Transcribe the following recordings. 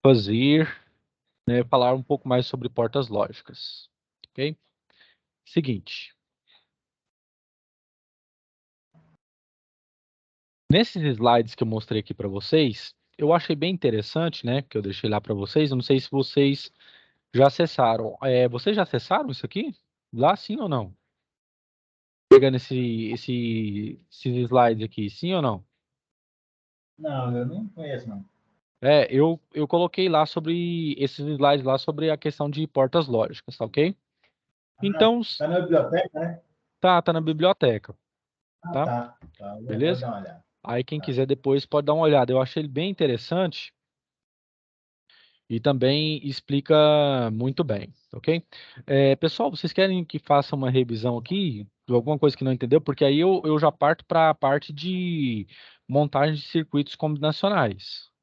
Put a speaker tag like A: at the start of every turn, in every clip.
A: fazer, né, falar um pouco mais sobre portas lógicas, ok? Seguinte, nesses slides que eu mostrei aqui para vocês, eu achei bem interessante, né, que eu deixei lá para vocês, eu não sei se vocês já acessaram. Vocês já acessaram isso aqui? Lá sim ou não? Pegando esses slides aqui, sim ou não?
B: Não, eu não conheço, não.
A: Eu coloquei lá sobre esses slides lá sobre a questão de portas lógicas, tá ok?
B: Ah,
A: Então,
B: tá na biblioteca, né?
A: tá na biblioteca,
B: Ah,
A: tá?
B: tá. Tá, eu vou
A: Beleza?
B: dar uma olhada.
A: Aí quem
B: Tá.
A: quiser depois pode dar uma olhada. Eu achei ele bem interessante e também explica muito bem, ok? Pessoal, vocês querem que faça uma revisão aqui de alguma coisa que não entendeu? Porque aí eu já parto para a parte de montagem de circuitos combinacionais.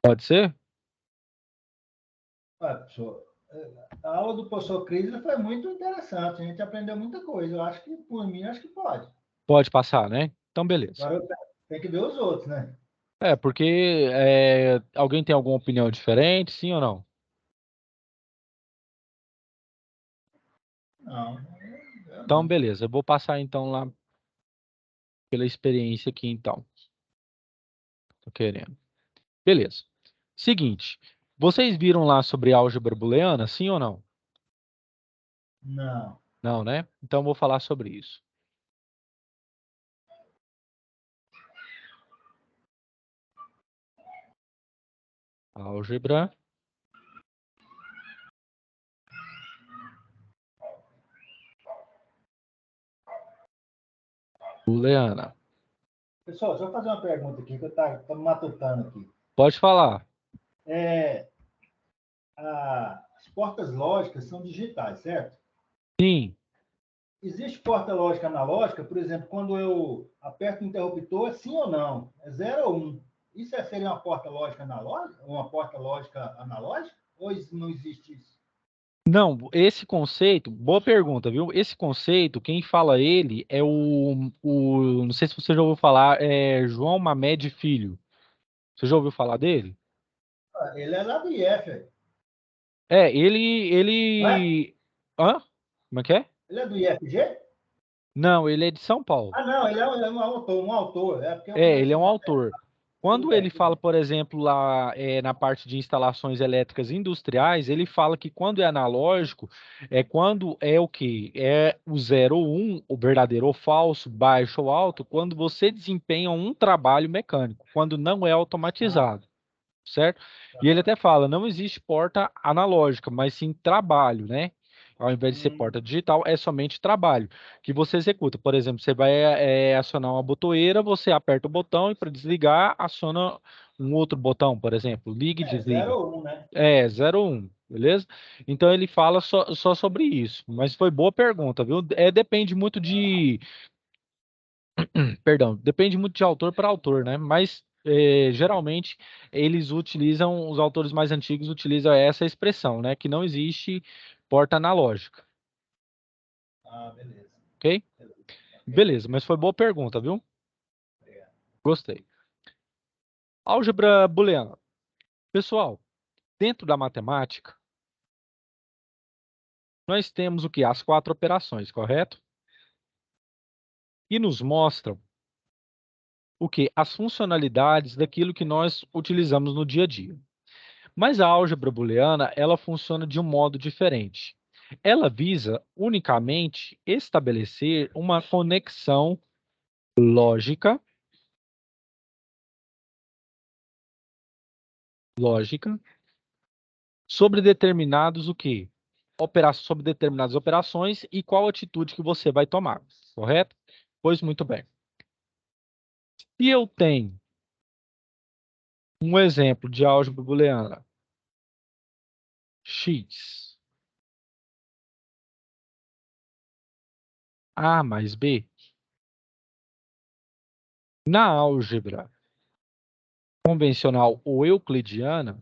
A: Pode ser?
B: Ah, professor, a aula do professor Cris foi muito interessante. A gente aprendeu muita coisa. Eu acho que, por mim, acho que pode.
A: Pode passar, né? Então, beleza.
B: Agora tem que ver os outros, né?
A: Porque alguém tem alguma opinião diferente, sim ou não?
B: Não, eu
A: Então,
B: não.
A: beleza. Eu vou passar então lá pela experiência aqui, então. Tô querendo. Beleza. Seguinte. Vocês viram lá sobre álgebra booleana, sim ou não?
B: Não.
A: Não, né? Então, eu vou falar sobre isso. Álgebra booleana.
B: Pessoal, deixa eu fazer uma pergunta aqui, que eu tô matutando aqui.
A: Pode falar.
B: É, as portas lógicas são digitais, certo?
A: Sim.
B: Existe porta lógica analógica, por exemplo, quando eu aperto o interruptor, sim ou não? É 0 ou 1. Isso seria uma porta lógica analógica? Uma porta lógica analógica? Ou não existe isso?
A: Não, esse conceito, boa pergunta, viu? Esse conceito, quem fala ele é não sei se você já ouviu falar, João Mamed Filho. Você já ouviu falar dele?
B: Ele é lá do IF, não é?
A: Hã? Como é que é?
B: Ele é do IFG?
A: Não, ele é de São Paulo.
B: Ah, não, ele é um autor, um autor. É porque eu
A: Ele é
B: conheço
A: um
B: um.
A: autor.
B: Tudo
A: Quando ele
B: bem, tudo
A: fala,
B: bem.
A: por exemplo, lá na parte de instalações elétricas industriais, ele fala que quando é analógico, é quando é o quê? É o 0 ou 1, o verdadeiro ou falso, baixo ou alto, quando você desempenha um trabalho mecânico, quando não é
B: Ah,
A: automatizado, certo? E ele
B: tá.
A: até fala, não existe porta analógica, mas sim trabalho, né? Ao invés de ser porta
B: Hum,
A: digital, é somente trabalho que você executa. Por exemplo, você vai acionar uma botoeira, você aperta o botão e para desligar, aciona um outro botão, por exemplo, liga e
B: é 0
A: desliga.
B: ou 1, né?
A: 0 ou 1, beleza? Então ele fala só sobre isso. Mas foi boa pergunta, viu? Depende muito perdão, depende muito de autor para autor, né? Mas geralmente eles utilizam, os autores mais antigos utilizam essa expressão, né? Que não existe porta analógica,
B: Ah, beleza.
A: ok?
B: Beleza. Ok.
A: Beleza, mas foi boa pergunta, viu?
B: Obrigado.
A: Gostei. Álgebra booleana. Pessoal, dentro da matemática, nós temos o que? As quatro operações, correto? E nos mostram o que? As funcionalidades daquilo que nós utilizamos no dia a dia. Mas a álgebra booleana, ela funciona de um modo diferente. Ela visa unicamente estabelecer uma conexão lógica, lógica sobre determinados o quê? Sobre determinadas operações e qual atitude que você vai tomar, correto? Pois muito bem. E eu tenho um exemplo de álgebra booleana, x, a mais b, na álgebra convencional ou euclidiana,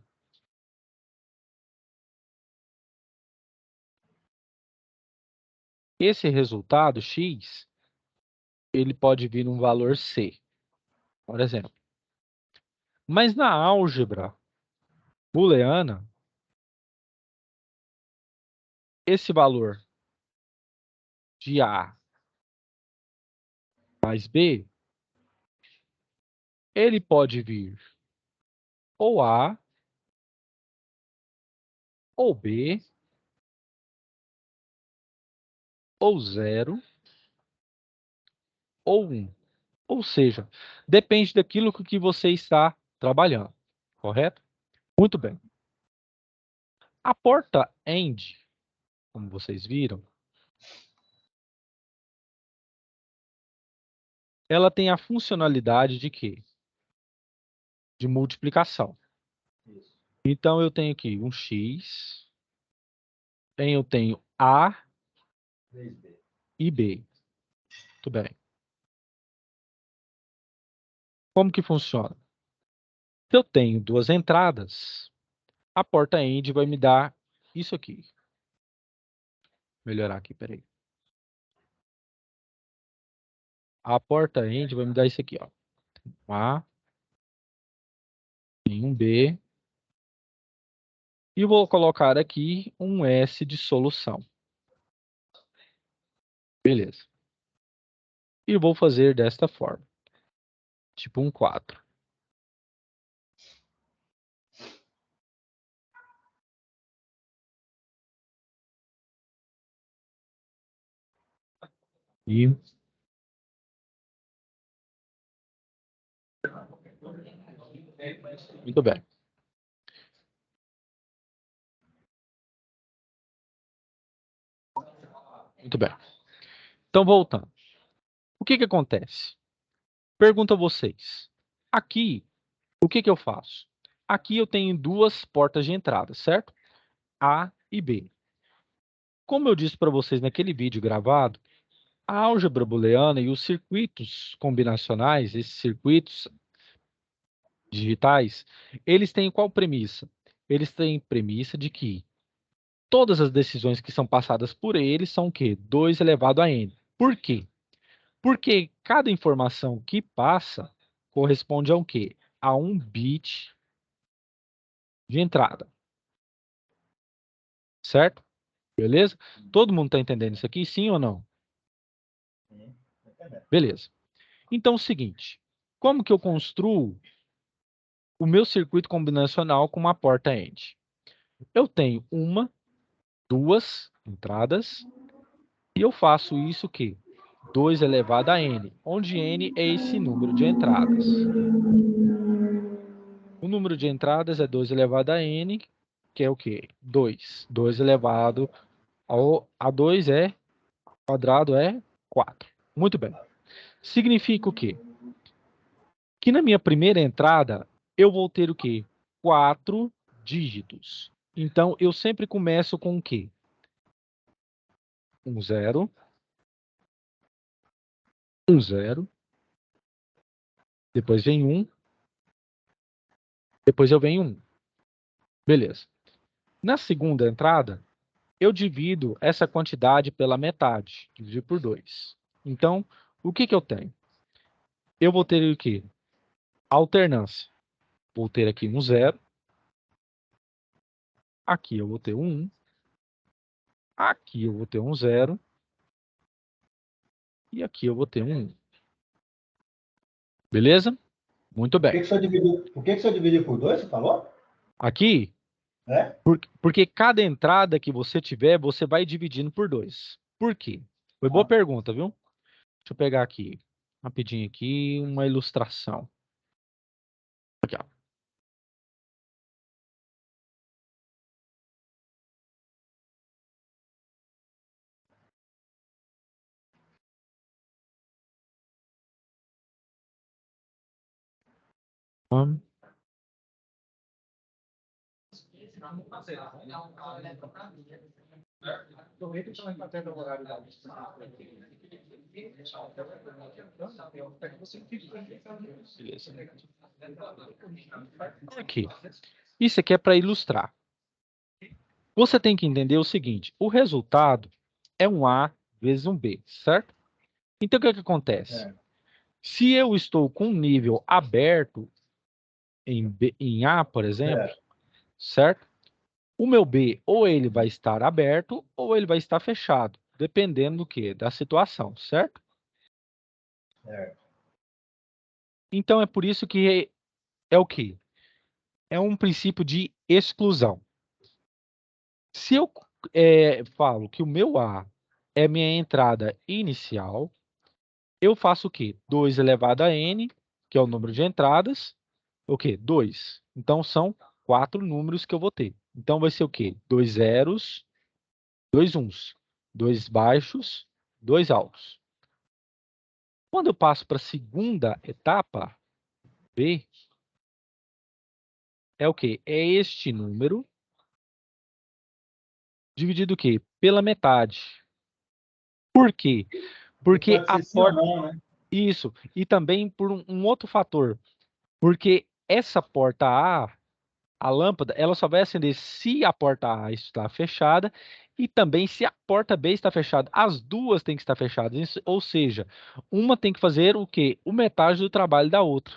A: esse resultado x, ele pode vir num valor c, por exemplo. Mas na álgebra booleana, esse valor de A mais B, ele pode vir ou A, ou B, ou 0, ou 1. Ou seja, depende daquilo com que você está trabalhando, correto? Muito bem. A porta AND, como vocês viram, ela tem a funcionalidade de quê? De multiplicação.
B: Isso.
A: Então, eu tenho aqui um X, eu tenho A
B: 3B.
A: e B. Muito bem. Como que funciona? Se eu tenho duas entradas, a porta AND vai me dar isso aqui. Vou melhorar aqui, peraí. A porta AND vai me dar isso aqui, ó. Um A, tem um B, e vou colocar aqui um S de solução. Beleza. E vou fazer desta forma. Tipo um quadro. E muito bem. Muito bem. Então, voltando. O que que acontece? Pergunto a vocês. Aqui, o que que eu faço? Aqui eu tenho duas portas de entrada, certo? A e B. Como eu disse para vocês naquele vídeo gravado, a álgebra booleana e os circuitos combinacionais, esses circuitos digitais, eles têm qual premissa? Eles têm premissa de que todas as decisões que são passadas por eles são o quê? 2 elevado a n. Por quê? Porque cada informação que passa corresponde a um quê? A um bit de entrada. Certo? Beleza? Todo mundo está entendendo isso aqui, sim ou não?
B: Sim.
A: Beleza. Então, é o seguinte. Como que eu construo o meu circuito combinacional com uma porta AND? Eu tenho uma, duas entradas, e eu faço isso que 2 elevado a n, onde n é esse número de entradas. O número de entradas é 2 elevado a n, que é o quê? 2. 2 elevado a 2 é, quadrado é 4. Muito bem. Significa o quê? Que na minha primeira entrada, eu vou ter o quê? 4 dígitos. Então, eu sempre começo com o quê? Um 0, um 0, depois vem 1, depois eu venho 1. Beleza. Na segunda entrada, eu divido essa quantidade pela metade, dividir por 2. Então, o que que eu tenho? Eu vou ter o quê? Alternância. Vou ter aqui um 0, aqui eu vou ter um 1, aqui eu vou ter um 0, e aqui eu vou ter um 1. Beleza? Muito bem.
B: Por que que você dividiu por 2, você falou?
A: Aqui,
B: É?
A: porque cada entrada que você tiver, você vai dividindo por 2. Por quê? Foi boa
B: Ah,
A: pergunta, viu? Deixa eu pegar aqui, rapidinho aqui, uma ilustração. Aqui, ó. Hum. Beleza. Por quê? Isso aqui é para ilustrar. Você tem que entender o seguinte: o resultado é um A vezes um B, certo? Então, o que é que acontece?
B: é.
A: Se eu estou com um nível aberto, em A, por exemplo,
B: É,
A: certo? O meu B, ou ele vai estar aberto, ou ele vai estar fechado, dependendo do quê? Da situação, certo?
B: certo.
A: Então, é por isso que é o quê? É um princípio de exclusão. Se eu falo que o meu A é minha entrada inicial, eu faço o quê? 2 elevado a n, que é o número de entradas, o quê? 2. Então, são 4 números que eu vou ter. Então, vai ser o quê? 2 zeros, 2 uns, 2 baixos, 2 altos. Quando eu passo para a segunda etapa, B, é o quê? É este número dividido o quê? Pela metade. Por quê?
B: Porque
A: Porque
B: pode
A: a
B: ser sim ou
A: porta...
B: não, né?
A: Isso. E também por um outro fator. Porque essa porta a lâmpada, ela só vai acender se a porta A está fechada e também se a porta B está fechada. As duas têm que estar fechadas. Ou seja, uma tem que fazer o quê? O metade do trabalho da outra.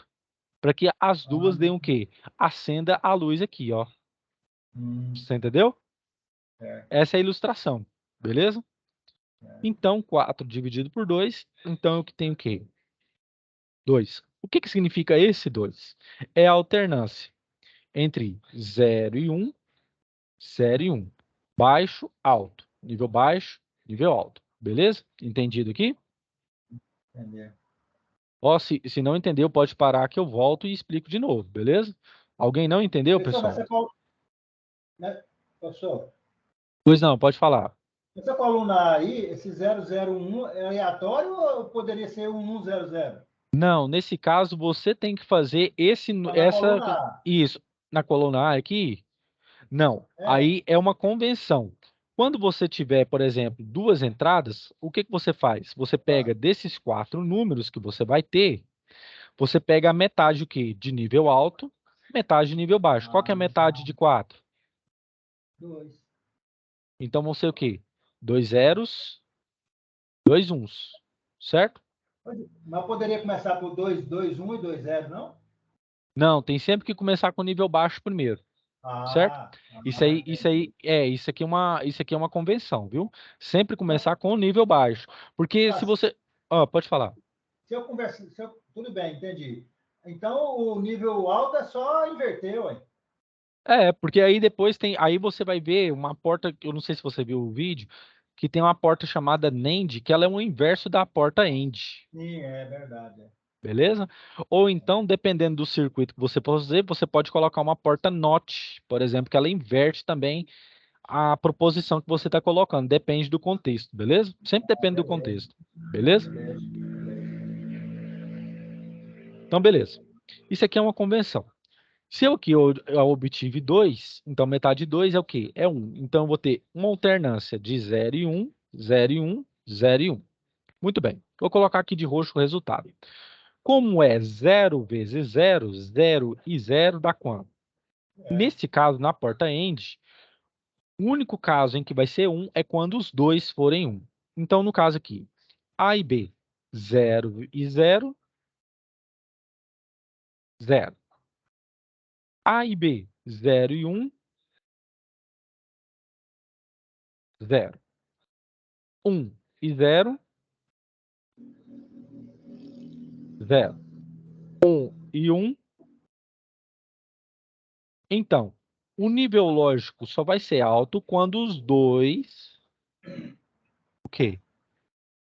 A: Para que as
B: Ah,
A: duas deem o quê? Acenda a luz aqui, ó.
B: hum,
A: Você entendeu?
B: certo,
A: Essa é a ilustração. Beleza?
B: certo.
A: Então, 4 dividido por 2. Então, eu que tenho o quê? 2. O que que significa esse 2? É a alternância entre 0 e 1, 0 e 1. Baixo, alto. Nível baixo, nível alto. Beleza? Entendido aqui?
B: Entendi.
A: Ó, se não entendeu, pode parar que eu volto e explico de novo, beleza? Alguém não entendeu,
B: Professor,
A: pessoal?
B: né, professor,
A: Pois não, pode falar.
B: essa coluna aí, esse 001 é aleatório ou poderia ser 1100?
A: Não, nesse caso você tem que fazer
B: Está na
A: essa,
B: coluna A.
A: isso, na coluna A aqui. Não,
B: É.
A: aí é uma convenção. Quando você tiver, por exemplo, duas entradas, o que que você faz? Você
B: Ah,
A: pega desses 4 números que você vai ter, você pega a metade o quê? De nível alto, metade de nível baixo. Qual que é a metade de 4?
B: dois.
A: Então vão ser o quê? 2 zeros, 2 uns, certo?
B: Mas poderia começar por 2, 2, 1 e 2, 0, não?
A: Não, tem sempre que começar com nível baixo primeiro, certo?
B: Entendi.
A: Isso aqui é uma convenção, viu? Sempre
B: Mas,
A: começar com o nível baixo, porque se
B: mas
A: você, pode falar.
B: se eu conversar, tudo bem, entendi. Então o nível alto é só inverter, ué.
A: Porque aí depois tem, aí você vai ver uma porta, eu não sei se você viu o vídeo, que tem uma porta chamada NAND, que ela é o inverso da porta AND,
B: Sim, é verdade. É.
A: beleza? Ou então, dependendo do circuito que você for fazer, você pode colocar uma porta NOT, por exemplo, que ela inverte também a proposição que você está colocando, depende do contexto, beleza? Sempre depende do
B: Beleza,
A: contexto, beleza?
B: beleza, beleza.
A: Então, beleza. Isso aqui é uma convenção. Se eu aqui eu obtive 2, então metade de 2 é o quê? É 1. Então, eu vou ter uma alternância de 0 e 1, 0 e 1, 0 e 1. Muito bem. Vou colocar aqui de roxo o resultado. Como é 0 vezes 0, 0 e 0 dá quanto?
B: É.
A: Nesse caso, na porta AND, o único caso em que vai ser 1 é quando os dois forem 1. Então, no caso aqui, A e B, 0 e 0, 0. A e B, 0 e 1, 0. 1 e 0, 0. 1 e 1. Então, o nível lógico só vai ser alto quando os dois, o quê?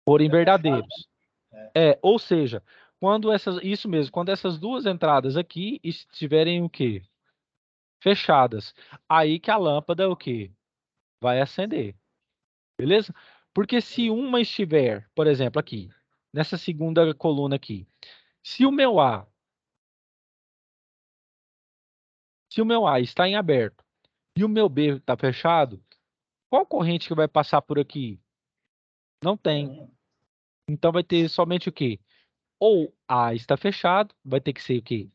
A: Forem
B: Tiver fechado,
A: verdadeiros.
B: é.
A: Ou seja, quando essas, isso mesmo, quando essas duas entradas aqui estiverem o quê? Fechadas. Aí que a lâmpada, o quê? Vai acender. Beleza? Porque se uma estiver, por exemplo, aqui, nessa segunda coluna aqui, se o meu A, se o meu A está em aberto e o meu B está fechado, qual corrente que vai passar por aqui? Não tem.
B: Nenhuma.
A: Então vai ter somente o quê? Ou A está fechado, vai ter que ser o quê?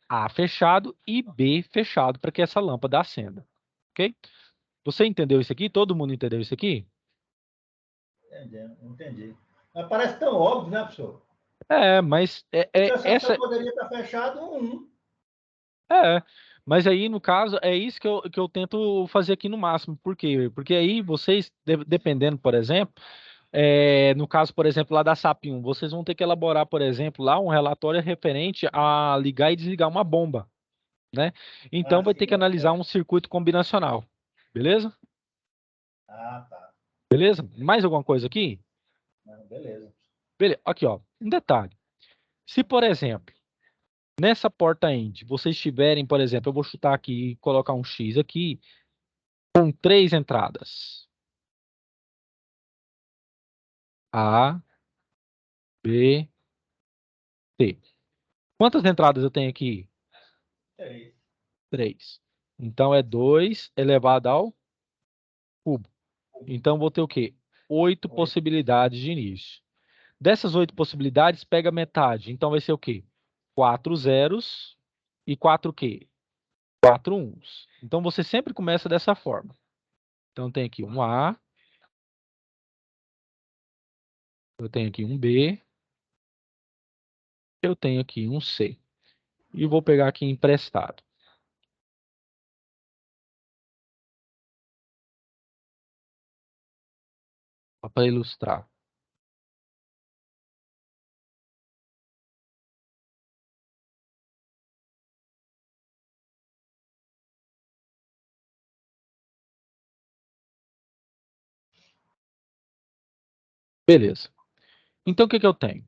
A: A fechado e B fechado para que essa lâmpada acenda. Ok? Você entendeu isso aqui? Todo mundo entendeu isso aqui?
B: Entendi, entendi. Mas parece tão óbvio, né, professor?
A: Mas
B: Então só
A: essa.
B: poderia estar fechado um.
A: É, mas aí, no caso, é isso que eu tento fazer aqui no máximo. Por quê? Porque aí vocês, dependendo, por exemplo, no caso, por exemplo, lá da SAP 1, vocês vão ter que elaborar, por exemplo, lá um relatório referente a ligar e desligar uma bomba, né? Então
B: Ah,
A: vai ter
B: sim,
A: que
B: é
A: analisar
B: certo.
A: um circuito combinacional. Beleza?
B: Ah, tá.
A: Beleza? Mais alguma coisa aqui?
B: Não, beleza.
A: Beleza. Aqui, ó. Um detalhe. Se, por exemplo, nessa porta end, vocês tiverem, por exemplo, eu vou chutar aqui e colocar um X aqui, com 3 entradas. A, B, T. Quantas entradas eu tenho aqui?
B: É isso.
A: 3. Então é 2 elevado ao cubo. Então vou ter o quê? 8
B: Oi.
A: possibilidades de início. Dessas 8 possibilidades, pega metade. Então vai ser o quê? 4 zeros e 4 o quê? 4 uns. Então você sempre começa dessa forma. Então tem aqui um A, eu tenho aqui um B, eu tenho aqui um C. E vou pegar aqui emprestado, para ilustrar. Beleza. Então o que que eu tenho?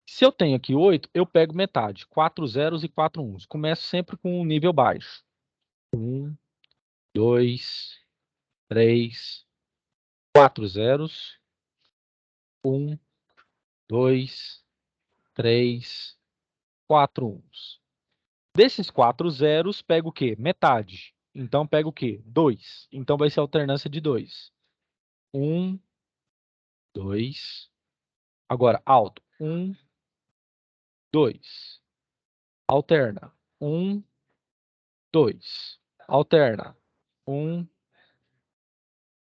A: Se eu tenho aqui 8, eu pego metade. 4 zeros e 4 uns. Começo sempre com um nível baixo. 1, 2, 3, 4 zeros. 1, 2, 3, 4 uns. Desses 4 zeros, pego o quê? Metade. Então, pego o quê? 2. Então, vai ser alternância de 2. 1, 2. Agora, alto. 1, 2. Alterna. 1, 2. Alterna. 1,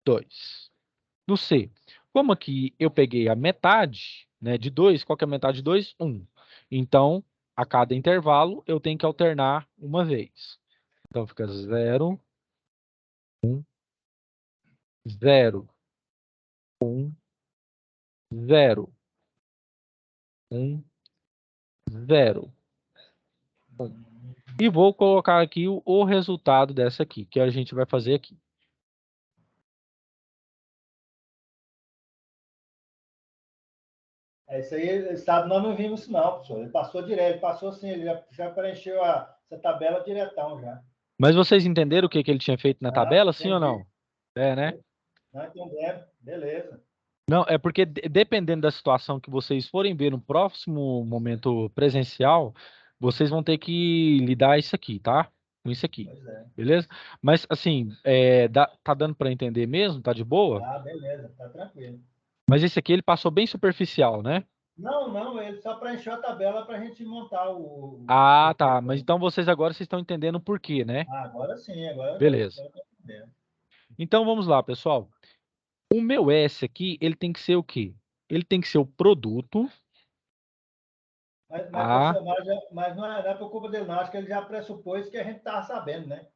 A: 2. No C, como aqui eu peguei a metade, né, de 2, qual que é a metade de 2? 1. Então, a cada intervalo, eu tenho que alternar uma vez. Então, fica 0, 0, 0, 1, 0. E vou colocar aqui o resultado dessa aqui, que a gente vai fazer aqui.
B: É isso aí, esse sábado nós não vimos isso não, professor. Ele passou direto, ele passou assim, ele já preencheu essa tabela diretão já.
A: Mas vocês entenderam o que que ele tinha feito na
B: Ah,
A: tabela, sim ou
B: entendi.
A: não? É, né?
B: Não entendendo. Beleza.
A: Não, é porque dependendo da situação que vocês forem ver no próximo momento presencial, vocês vão ter que lidar isso aqui, tá? Com isso aqui,
B: Pois é.
A: beleza? Mas assim, tá dando para entender mesmo? Tá de boa?
B: Ah, beleza, tá tranquilo.
A: Mas esse aqui ele passou bem superficial, né?
B: Não, não, ele só preencheu a tabela para a gente montar
A: Ah,
B: o
A: tá. Mas
B: programa.
A: então vocês agora vocês estão entendendo o porquê, né?
B: Ah, agora sim, agora
A: Beleza.
B: eu tô entendendo.
A: Então vamos lá, pessoal. O meu S aqui, ele tem que ser o quê? Ele tem que ser o produto
B: Mas,
A: A.
B: professor, mas não é por culpa dele, não. Acho que ele já pressupôs que a gente estava sabendo, né?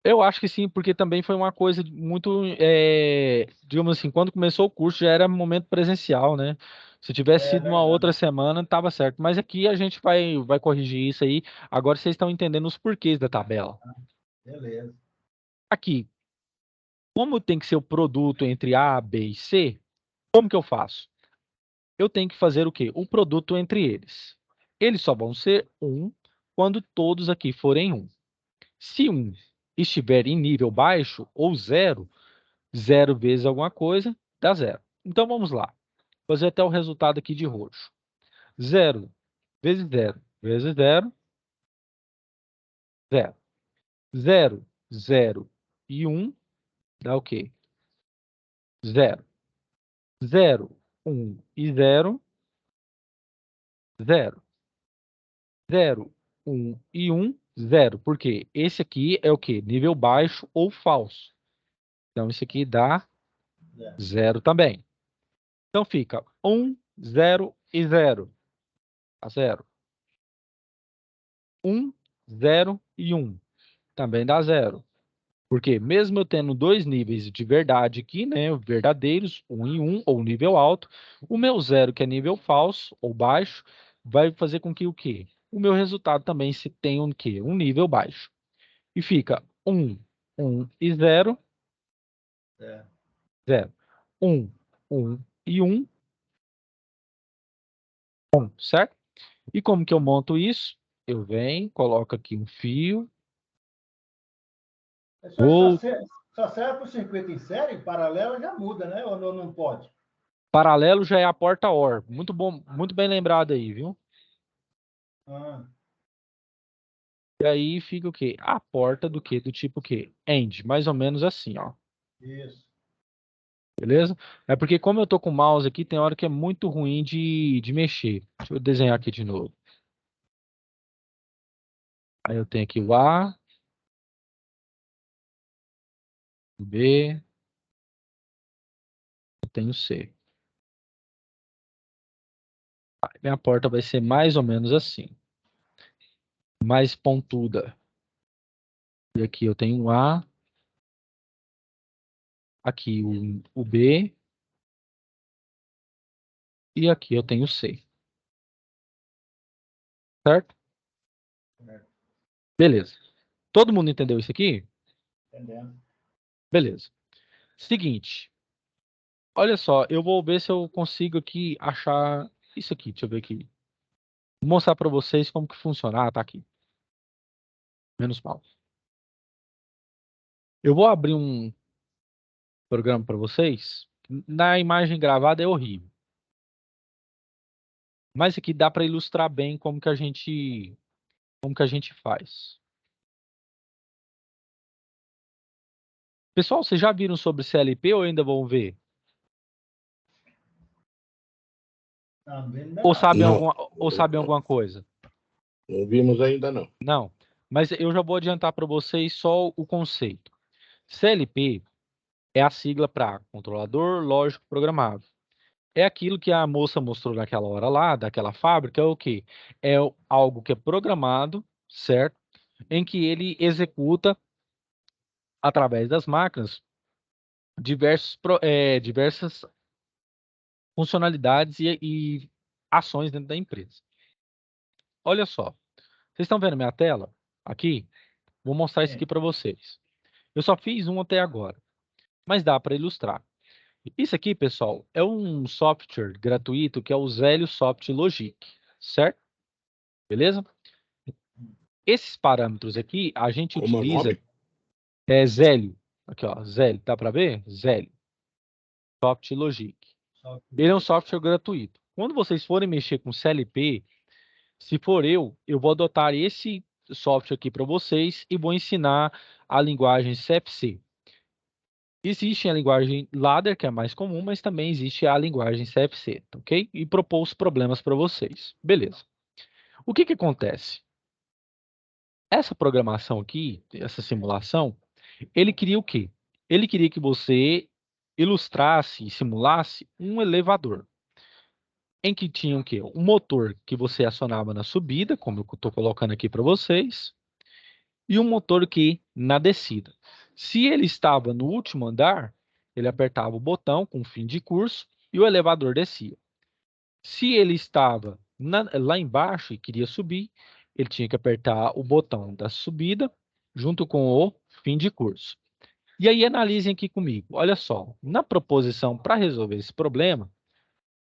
A: Eu acho que sim, porque também foi uma coisa muito, digamos assim, quando começou o curso já era momento presencial, né? Se tivesse
B: É
A: sido uma outra
B: verdade.
A: semana, estava certo. Mas aqui a gente vai corrigir isso aí. Agora vocês estão entendendo os porquês da tabela.
B: Beleza.
A: Aqui, como tem que ser o produto entre A, B e C, como que eu faço? Eu tenho que fazer o quê? O produto entre eles. Eles só vão ser 1 quando todos aqui forem 1. Se 1 estiver em nível baixo ou 0, 0 vezes alguma coisa dá 0. Então vamos lá. Fazer até o resultado aqui de roxo. 0 vezes 0 vezes 0, 0. 0, 0 e 1 dá o quê? 0. 0, 1 e 0, 0. 0, 1 e 1, 0. Por quê? Esse aqui é o quê? Nível baixo ou falso. Então, esse aqui dá
B: É.
A: 0 também. Então, fica 1, 0 e 0. Tá 0. 1, 0 e 1. Também dá 0. Porque mesmo eu tendo dois níveis de verdade aqui, né, verdadeiros, 1 e 1, ou nível alto, o meu 0, que é nível falso, ou baixo, vai fazer com que o quê? O meu resultado também se tenha um quê? Um nível baixo. E fica 1, 1 e 0,
B: É.
A: 0. 1, 1 e 1, 1, certo? E como que eu monto isso? Eu venho, coloco aqui um fio,
B: Só,
A: ou
B: só serve para o circuito em série, paralelo já muda, né? Ou não pode?
A: paralelo já é a porta OR. Muito bom, muito bem lembrado aí, viu?
B: Ah,
A: E aí fica o quê? A porta do quê? Do tipo o quê? End, mais ou menos assim, ó.
B: isso.
A: Beleza? É porque como eu tô com o mouse aqui, tem hora que é muito ruim de mexer. Deixa eu desenhar aqui de novo. Aí eu tenho aqui o A, o B, eu tenho o C. Aí minha porta vai ser mais ou menos assim. Mais pontuda. E aqui eu tenho o A, aqui o B, e aqui eu tenho o C. Certo?
B: É,
A: Beleza. Todo mundo entendeu isso aqui?
B: entendendo.
A: Beleza. Seguinte. Olha só, eu vou ver se eu consigo aqui achar isso aqui. Deixa eu ver aqui. Vou mostrar para vocês como que funciona. Ah, tá aqui. Menos mal. Eu vou abrir um programa para vocês. Na imagem gravada é horrível. Mas aqui dá para ilustrar bem como que a gente faz. Pessoal, vocês já viram sobre CLP ou ainda vão ver?
B: Também ainda
A: Ou
B: não.
A: sabem
C: Não,
A: alguma coisa?
C: não vimos ainda não.
A: Não. Mas eu já vou adiantar para vocês só o conceito. CLP é a sigla para controlador lógico programável. É aquilo que a moça mostrou naquela hora lá, daquela fábrica, é o quê? É algo que é programado, certo? Em que ele executa, através das máquinas, diversas funcionalidades e ações dentro da empresa. Olha só, vocês estão vendo minha tela? Aqui, vou mostrar isso aqui
B: Sim.
A: para vocês. Eu só fiz um até agora, mas dá para ilustrar. Isso aqui, pessoal, é um software gratuito que é o Zélio Soft Logic, certo? Beleza? Esses parâmetros aqui a gente
C: Como é o
A: utiliza
C: nome?
A: Zélio. Aqui, ó, Zélio, dá para ver? Zélio, Soft Logic.
B: Só
A: Ele é um
B: que-
A: software gratuito. Quando vocês forem mexer com CLP, se for eu vou adotar esse software aqui para vocês e vou ensinar a linguagem CFC. Existe a linguagem Ladder, que é a mais comum, mas também existe a linguagem CFC, ok? E propor os problemas para vocês. Beleza. O que que acontece? Essa programação aqui, essa simulação, ele queria o quê? Ele queria que você ilustrasse e simulasse um elevador, em que tinha o quê? Um motor que você acionava na subida, como eu estou colocando aqui para vocês, e um motor que na descida. Se ele estava no último andar, ele apertava o botão com fim de curso e o elevador descia. Se ele estava lá embaixo e queria subir, ele tinha que apertar o botão da subida junto com o fim de curso. E aí analisem aqui comigo. Olha só, na proposição para resolver esse problema,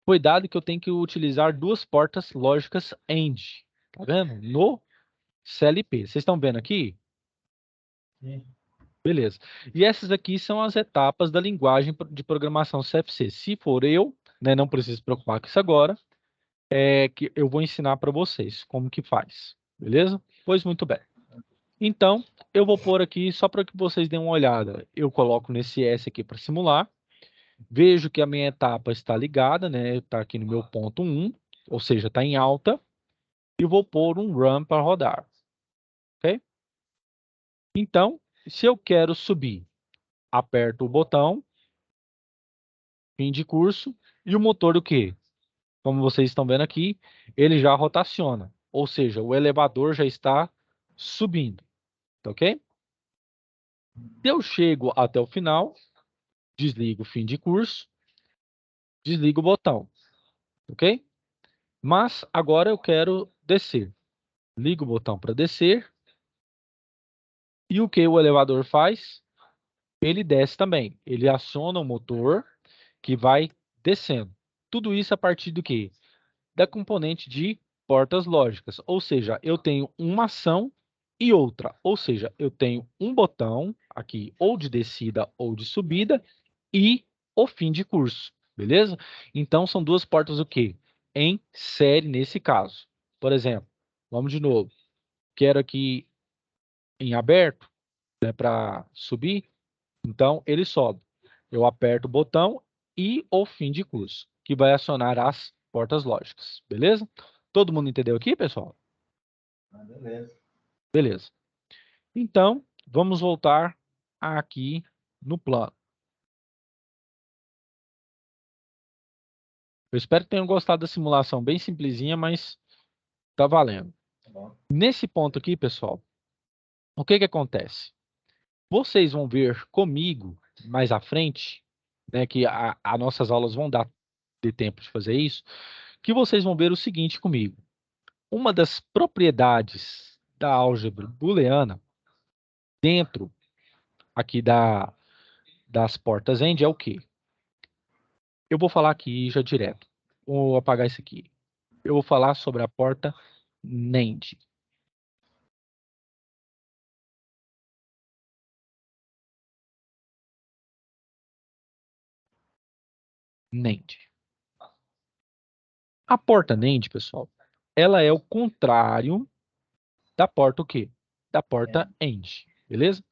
A: foi dado que eu tenho que utilizar duas portas lógicas AND. Tá vendo? No CLP. Vocês estão vendo aqui?
B: Sim.
A: Beleza. E essas aqui são as etapas da linguagem de programação CFC. Se for eu, né, não preciso se preocupar com isso agora, é que eu vou ensinar para vocês como que faz. Beleza? Pois muito bem. Então, eu vou pôr aqui só para que vocês deem uma olhada. Eu coloco nesse S aqui para simular. Vejo que a minha etapa está ligada, né? Está aqui no meu ponto 1, ou seja, está em alta. E vou pôr um run para rodar. Ok? Então, se eu quero subir, aperto o botão, fim de curso, e o motor o quê? Como vocês estão vendo aqui, ele já rotaciona. ou seja, o elevador já está subindo, tá ok? Se eu chego até o final, desligo o fim de curso, desligo o botão, ok? Mas agora eu quero descer. Ligo o botão para descer. E o que o elevador faz? Ele desce também. Ele aciona o motor que vai descendo. Tudo isso a partir do quê? Da componente de portas lógicas. Ou seja, eu tenho uma ação e outra. Ou seja, eu tenho um botão aqui ou de descida ou de subida e o fim de curso. Beleza? Então, são duas portas o quê? Em série nesse caso. Por exemplo, vamos de novo. Quero aqui em aberto, né, para subir. Então, ele sobe. Eu aperto o botão e o fim de curso, que vai acionar as portas lógicas. Beleza? Todo mundo entendeu aqui, pessoal?
B: Beleza.
A: Beleza. Então, vamos voltar aqui no plano. Eu espero que tenham gostado da simulação bem simplesinha, mas tá valendo.
B: Tá bom.
A: Nesse ponto aqui, pessoal, o que que acontece? Vocês vão ver comigo mais à frente, né, que as nossas aulas vão dar de tempo de fazer isso, que vocês vão ver o seguinte comigo. Uma das propriedades da álgebra booleana dentro aqui das portas AND é o quê? Eu vou falar aqui já direto. Vou apagar isso aqui. Eu vou falar sobre a porta NAND. NAND. A porta NAND, pessoal, ela é o contrário da porta o quê? Da porta AND, beleza?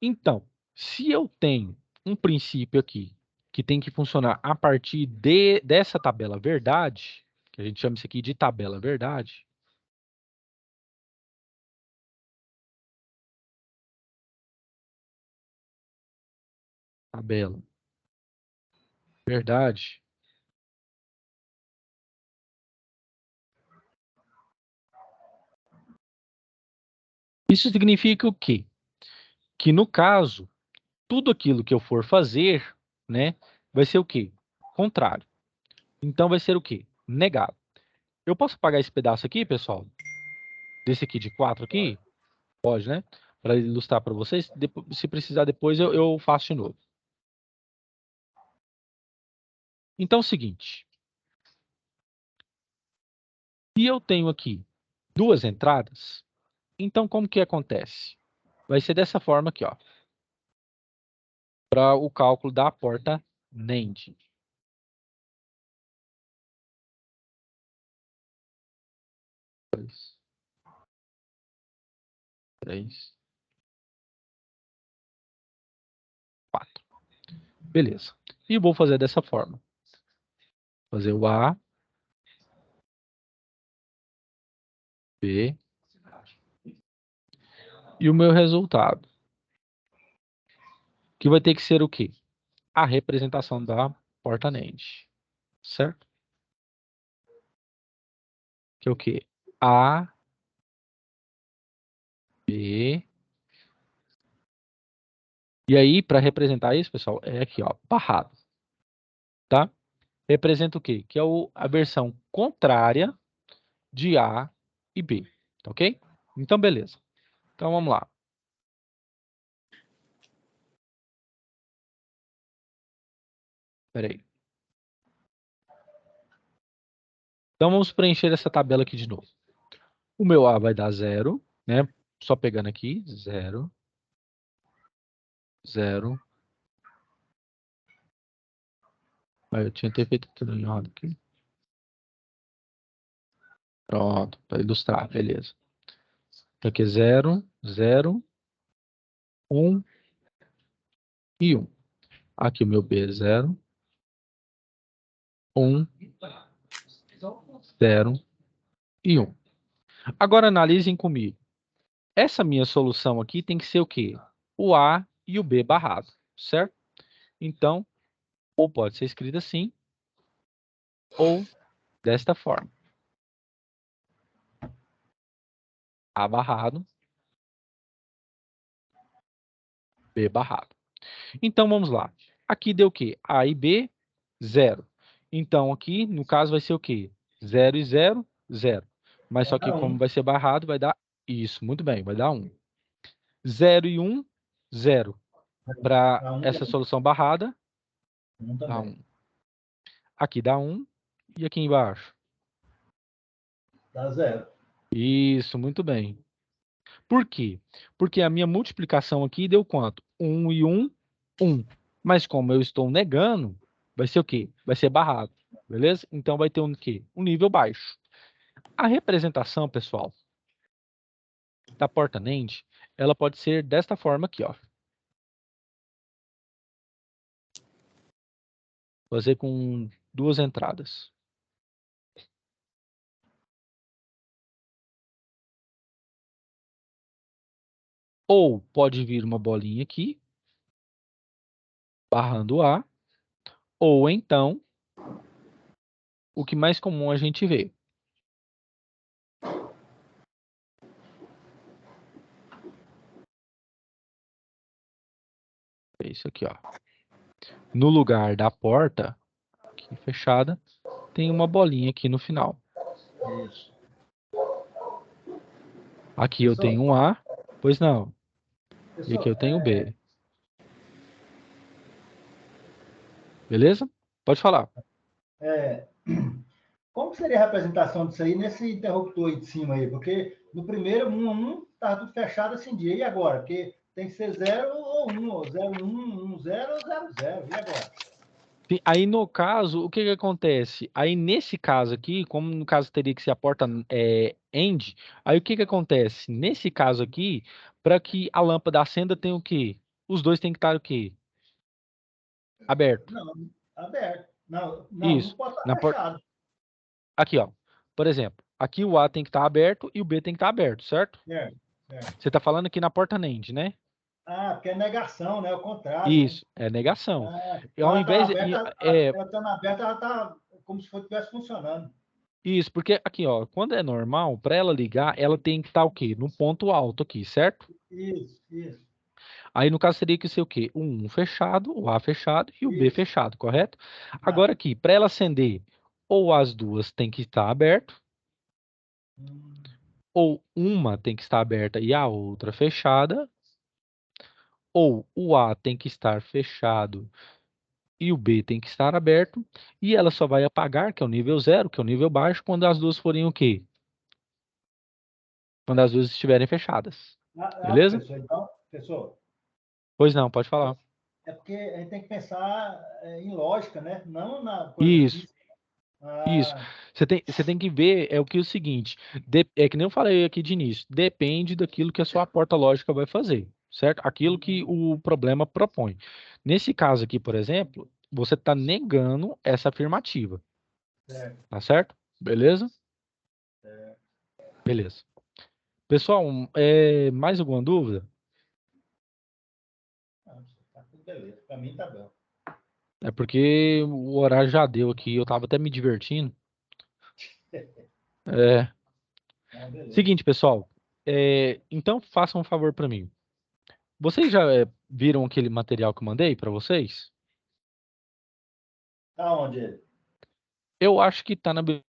A: Então, se eu tenho um princípio aqui que tem que funcionar a partir dessa tabela verdade, que a gente chama isso aqui de tabela verdade, tabela verdade, isso significa o quê? Que no caso, tudo aquilo que eu for fazer, né, vai ser o quê? Contrário. Então vai ser o quê? Negado. Eu posso apagar esse pedaço aqui, pessoal? Desse aqui de 4 aqui? Pode, né? Para ilustrar para vocês. Se precisar depois, eu faço de novo. Então é o seguinte. Se eu tenho aqui duas entradas, então como que acontece? Vai ser dessa forma aqui, ó. Para o cálculo da porta NAND. 2, 3, 4. Beleza. E vou fazer dessa forma. Fazer o A, B e o meu resultado. Que vai ter que ser o quê? A representação da porta NAND. Certo? Que é o quê? A, B. E aí, para representar isso, pessoal, é aqui, ó, barrado. Tá? Representa o quê? Que é a versão contrária de A e B. Tá ok? Então, beleza. Então, vamos lá. Espera aí. Então, vamos preencher essa tabela aqui de novo. O meu A vai dar 0, né? Só pegando aqui, 0, 0. Eu tinha que ter feito tudo errado aqui. Pronto, para ilustrar, beleza. Então, aqui 0, 0, 1 e 1. Aqui o meu B é 0, 1, 0 e 1. Agora analisem comigo. Essa minha solução aqui tem que ser o quê? O A e o B barrado, certo? Então, ou pode ser escrito assim, ou desta forma. A barrado, B barrado. Então, vamos lá. Aqui deu o quê? A e B, 0. Então, aqui, no caso, vai ser o quê? 0 e 0, 0. Mas só que
B: Dá
A: como
B: 1.
A: vai ser barrado, vai dar isso. Muito bem, vai dar 1. 0 e 1, 0. Para
B: Dá 1
A: essa
B: também.
A: solução barrada,
B: 1
A: dá
B: também.
A: 1. Aqui dá 1. E aqui embaixo?
B: Dá 0.
A: Isso, muito bem. Por quê? Porque a minha multiplicação aqui deu quanto? 1 e 1, 1. Mas como eu estou negando, vai ser o quê? Vai ser barrado, beleza? Então vai ter um quê? Um nível baixo. A representação, pessoal, da porta NAND, ela pode ser desta forma aqui, ó. Vou fazer com 2 entradas. Ou pode vir uma bolinha aqui, barrando A, ou então, o que mais comum a gente vê. É isso aqui, ó. No lugar da porta, aqui fechada, tem uma bolinha aqui no final.
B: Isso.
A: Aqui eu
B: Professor,
A: tenho um A, pois não. E aqui
B: professor,
A: eu tenho B. Beleza? Pode falar.
B: como seria a representação disso aí nesse interruptor aí de cima aí? Porque no primeiro, 1 a 1, estava tudo fechado assim dia. E agora? Porque tem que ser 0 ou 1, ou 0, 1, 1, 0 ou 0, 0. E agora?
A: Aí no caso, o que que acontece? Aí nesse caso aqui, como no caso teria que ser a porta end, aí o que que acontece? Nesse caso aqui, para que a lâmpada acenda tem o quê? Os dois têm que estar o quê? Aberto.
B: Não, aberto. Não
A: Isso.
B: pode
A: Na
B: estar
A: porta.
B: fechado.
A: Aqui, ó. Por exemplo, aqui o A tem que estar aberto e o B tem que estar aberto, certo?
B: Certo, certo.
A: Você está falando aqui na porta NAND, né?
B: Ah, porque é negação, né? É o contrário, né?
A: Isso, é negação.
B: Ah,
A: E
B: então
A: ao
B: ela está
A: invés de,
B: aberta, ela estando aberta, ela está como se estivesse funcionando.
A: isso, porque aqui, ó, quando é normal, para ela ligar, ela tem que estar o quê? No ponto alto aqui, certo?
B: Isso, isso,
A: Aí no caso teria que ser o quê? O 1 fechado, o A fechado e o B
B: isso.
A: fechado, correto?
B: Ah,
A: Agora aqui, para ela acender, ou as duas tem que estar aberto,
B: hum,
A: ou uma tem que estar aberta e a outra fechada, ou o A tem que estar fechado e o B tem que estar aberto, e ela só vai apagar, que é o nível 0, que é o nível baixo, quando as duas forem o quê? Quando as duas estiverem fechadas. Beleza?
B: professor, então, professor,
A: Pois não, pode falar.
B: é porque a gente tem que pensar em lógica, né? Não na coisa
A: Isso,
B: física.
A: isso.
B: Ah,
A: Você tem que ver o seguinte, é que nem eu falei aqui de início, depende daquilo que a sua porta lógica vai fazer, certo? Aquilo que o problema propõe. Nesse caso aqui, por exemplo, você está negando essa afirmativa,
B: certo,
A: tá certo? Beleza?
B: certo.
A: Beleza. Pessoal, mais alguma dúvida?
B: Não, tá tudo beleza. Para mim tá bom.
A: É porque o horário já deu aqui, eu tava até me divertindo. É,
B: Não, beleza.
A: seguinte, pessoal, então façam um favor para mim. Vocês já viram aquele material que eu mandei para vocês?
B: Tá onde ele?
A: Eu acho que tá na